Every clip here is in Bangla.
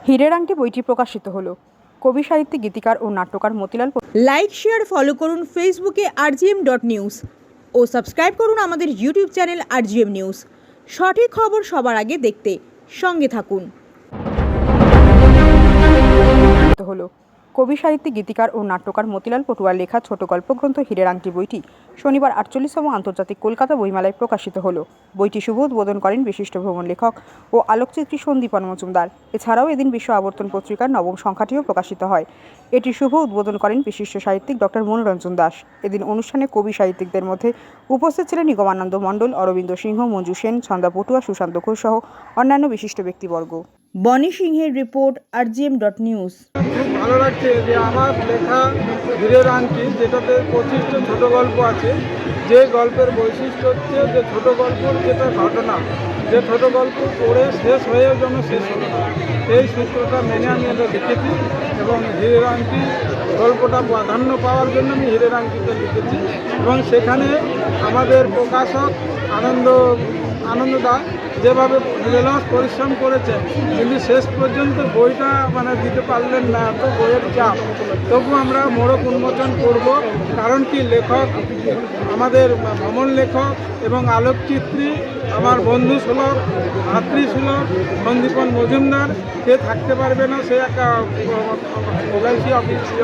হীরের আংটি বইটি প্রকাশিত হলো। কবি সাহিত্যিক গীতিকার ও নাট্যকার মতিলাল। লাইক শেয়ার ফলো করুন ফেসবুকে rgm.news ও সাবস্ক্রাইব করুন আমাদের ইউটিউব চ্যানেল rgm নিউজ। সঠিক খবর সবার আগে দেখতে সঙ্গে থাকুন। হলো কবি সাহিত্যিক গীতিকার ও নাট্যকার মতিলাল পটুয়ার লেখা ছোট গল্পগ্রন্থ হীরের আংটি বইটি শনিবার 48তম আন্তর্জাতিক কলকাতা বইমেলায় প্রকাশিত হলো। বইটি শুভ উদ্বোধন করেন বিশিষ্ট ভ্রমণ লেখক ও আলোকচিত্রী সন্দীপন মজুমদার। এছাড়াও এদিন বিশ্ব আবর্তন পত্রিকার নবম সংখ্যাটিও প্রকাশিত হয়। এটি শুভ উদ্বোধন করেন বিশিষ্ট সাহিত্যিক ডক্টর মনোরঞ্জন দাস। এদিন অনুষ্ঠানে কবি সাহিত্যিকদের মধ্যে উপস্থিত ছিলেন নিগমানন্দ মণ্ডল, অরবিন্দ সিংহ, মঞ্জু সেন, ছন্দা পটুয়া, সুশান্ত ঘোষ সহ অন্যান্য বিশিষ্ট ব্যক্তিবর্গ। বনি সিংহের রিপোর্ট rgm.news। খুব ভালো লাগছে যে আমার লেখা হীরের আংটি, যেটাতে 25টা ছোট গল্প আছে, যে গল্পের বৈশিষ্ট্য হচ্ছে যে ছোট গল্পর যেটা ঘটনা, যে ছোট গল্প পড়ে শেষ হয়েও যেন শেষ হলো না, এই সূত্রটা মেনে আমি এটা লিখেছি এবং হীরের আংটি গল্পটা প্রাধান্য পাওয়ার জন্য আমি হীরের আংটিতে লিখেছি। এবং সেখানে আমাদের প্রকাশক আনন্দদা যেভাবে রিলাস পরিশ্রম করেছেন, কিন্তু শেষ পর্যন্ত বইটা দিতে পারলেন না, এত বইয়ের চাপ। তবু আমরা মোড়ক উন্মোচন করব, কারণ কি লেখক আমাদের ভ্রমণ লেখক এবং আলোকচিত্রী আমার বন্ধু সুলভ, ভাতৃসুলভ সন্দীপন মজুমদার। সে থাকতে পারবে না, সে একটা ওএলসি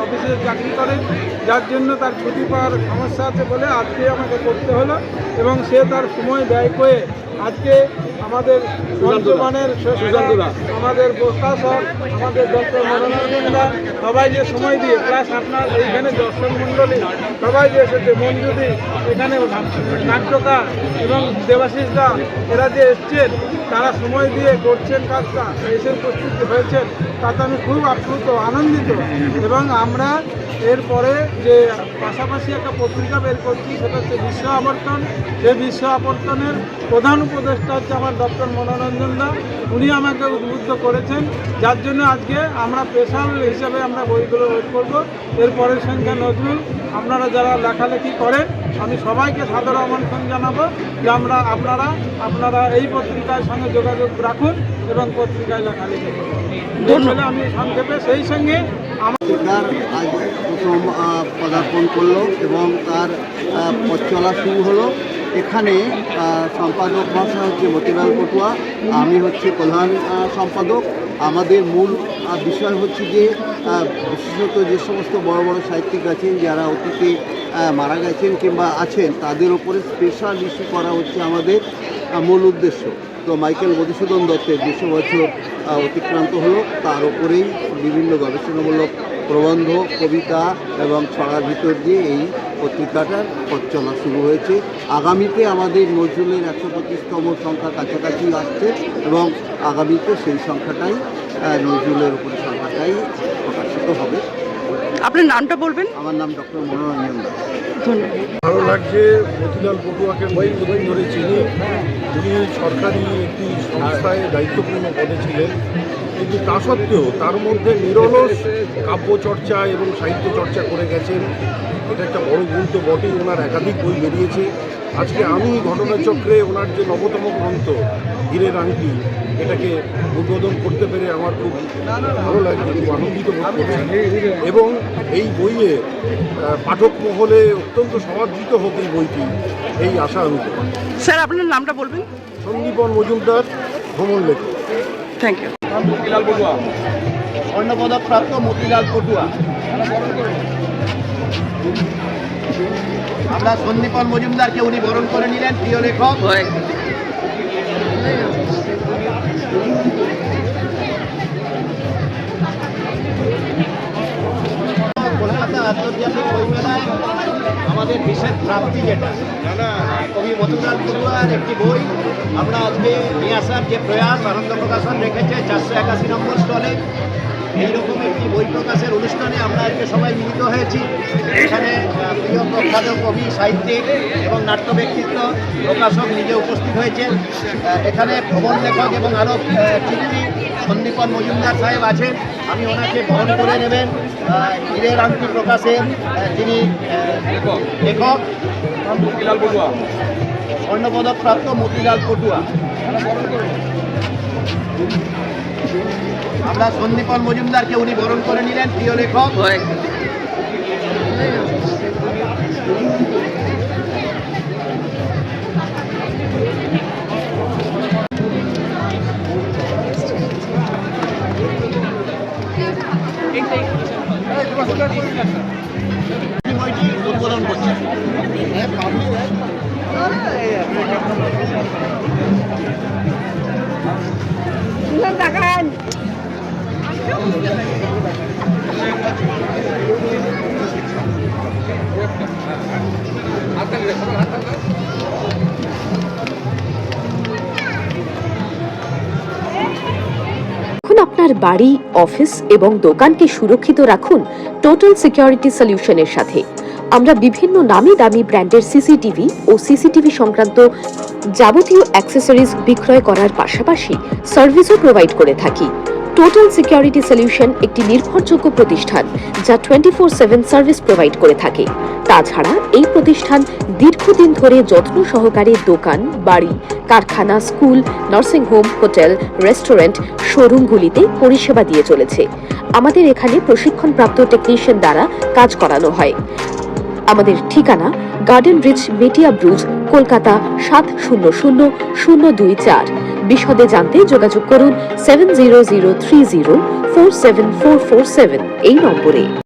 অফিসে চাকরি করে, যার জন্য তার ছুটি পাওয়ার সমস্যা আছে বলে আজকে আমাকে করতে হলো। এবং সে তার সময় ব্যয় করে আজকে আমাদের বর্তমানের আমাদের প্রশাসক, আমাদের ডক্টর মনোরঞ্জনদা সবাই যে সময় দিয়ে, প্লাস আপনার এইখানে দর্শক মণ্ডলী সবাই যে এসেছে, মঞ্জুদি এখানে নাট্যকার এবং দেবাশিস দা, এরা যে এসছেন, তারা সময় দিয়ে করছেন কাজটা, এসে উপস্থিত হয়েছেন, তাতে আমি খুব আপ্লুত, আনন্দিত। এবং আমরা এরপরে যে পাশাপাশি একটা পত্রিকা বের করছি, সেটা হচ্ছে বিশ্ব আবর্তন। সেই বিশ্ব আবর্তনের প্রধান উপদেষ্টা হচ্ছে আমার ডক্টর মনোরঞ্জন দা। উনি আমাকে উদ্বুদ্ধ করেছেন, যার জন্য আজকে আমরা স্পেশাল হিসাবে আমরা বইগুলো ওয়েট করবো। এরপরের সংখ্যা নজরুল। আপনারা যারা লেখালেখি করেন, আমি সবাইকে সাদর আমন্ত্রণ জানাবো যে আপনারা এই পত্রিকার সঙ্গে যোগাযোগ রাখুন এবং পত্রিকায় লেখালেখি করুন। ধন্যবাদ। আমি সংক্ষেপে সেই সঙ্গে তার আজ প্রথম পদার্পণ করলো এবং তার পথ চলা শুরু হলো। এখানে সম্পাদক মহাশয় হচ্ছে মতিলাল পটুয়া, আমি হচ্ছে প্রধান সম্পাদক। আমাদের মূল বিষয় হচ্ছে যে বিশেষত যে সমস্ত বড় বড় সাহিত্যিক আছেন, যারা অতীতে মারা গেছেন কিংবা আছেন, তাদের ওপরে স্পেশাল ইস্যু করা হচ্ছে আমাদের মূল উদ্দেশ্য। তো মাইকেল মধুসূদন দত্তের 200 বছর অতিক্রান্ত হলো, তার ওপরেই বিভিন্ন গবেষণামূলক প্রবন্ধ, কবিতা এবং ছড়ার ভিতর দিয়ে এই পত্রিকাটার পথ চলা শুরু হয়েছে। আগামীতে আমাদের নজরুলের 125তম সংখ্যা কাছাকাছি আসছে এবং আগামীতে সেই সংখ্যাটাই নজরুলের উপরে সংখ্যাটাই প্রকাশিত হবে। আপনার নামটা বলবেন? আমার নাম ডক্টর মনোরঞ্জন দাস। ভালো লাগছে। মতিলাল পটুয়াকে দীর্ঘদিন ধরে চিনি। উনি সরকারি একটি সংস্থায় দায়িত্বপূর্ণ পদে ছিলেন, কিন্তু তা সত্ত্বেও তার মধ্যে নিরলস কাব্য চর্চা এবং সাহিত্য চর্চা করে গেছেন। এটা একটা বড় গুণ তো বটেই। ওনার একাধিক বই বেরিয়েছে। আজকে আমি ঘটনাচক্রে ওনার যে নবতম গ্রন্থ হীরের আংটি, এটাকে উদ্বোধন করতে পেরে আমার খুব ভালো লাগছে, খুব আনন্দিত বোধ করছি। এবং এই বইয়ে পাঠক মহলে অত্যন্ত সমাদৃত হোক এই বইটি, এই আশা আমি করি। স্যার, আপনার নামটা বলবেন? সন্দীপন মজুমদার, ভ্রমণ লেখক। Thank you. মতিলাল পটুয়া, স্বর্ণপদক প্রাপ্ত মতিলাল পটুয়া। আমরা সন্দীপন মজুমদারকে উনি বরণ করে নিলেন, প্রিয় লেখক। কলকাতা আন্তর্জাতিক বইমেলায় আমাদের বিশেষ প্রাপ্তি যেটা কবি মতিলাল পটুয়ার একটি বই আমরা আজকে নিয়ে আসার যে প্রয়াস আনন্দ প্রকাশন রেখেছে 481 নম্বর স্টলে। এইরকম একটি বই প্রকাশের অনুষ্ঠানে আমরা আজকে সবাই মিলিত হয়েছি। এখানে প্রিয় প্রখ্যাত কবি, সাহিত্যিক এবং নাট্য ব্যক্তিত্ব, প্রকাশক নিজে উপস্থিত হয়েছেন। এখানে ভ্রমণ লেখক এবং আরও চিত্রী সন্দীপন মজুমদার সাহেব আছেন। আমি ওনাকে বরণ করে নেবেন। হীরের আংটি প্রকাশের যিনি লেখক মতিলাল পটুয়া, স্বর্ণপদক প্রাপ্ত মতিলাল পটুয়া। আমরা সন্দীপন মজুমদারকে উনি বরণ করে নিলেন, প্রিয় লেখক। বইটি উদ্বোধন করছেন। এখন আপনার বাড়ি, অফিস এবং দোকানকে সুরক্ষিত রাখুন টোটাল সিকিউরিটি সলিউশনের সাথে। আমরা বিভিন্ন নামি দামি ব্র্যান্ডের সিসিটিভি ও সিসিটিভি সংক্রান্ত যাবতীয় অ্যাক্সেসরিজ বিক্রয় করার পাশাপাশি সার্ভিসও প্রোভাইড করে থাকি। টোটাল সিকিউরিটি সলিউশন একটি নির্ভরযোগ্য প্রতিষ্ঠান যা 24/7 সার্ভিস প্রোভাইড করে থাকে। তাছাড়া এই প্রতিষ্ঠান দীর্ঘদিন ধরে যত্ন সহকারে দোকান, বাড়ি, কারখানা, school, nursing home, hotel, restaurant, শোরুমগুলিতে পরিষেবা দিয়ে চলেছে। আমাদের এখানে প্রশিক্ষণপ্রাপ্ত টেকনিশিয়ান দ্বারা কাজ করানো হয়। আমাদের ঠিকানা গার্ডেন রিচ, মেটিয়া ব্রুজ, কলকাতা 700024। বিশদে জানতে যোগাযোগ করুন 7003047447 এই নম্বরে।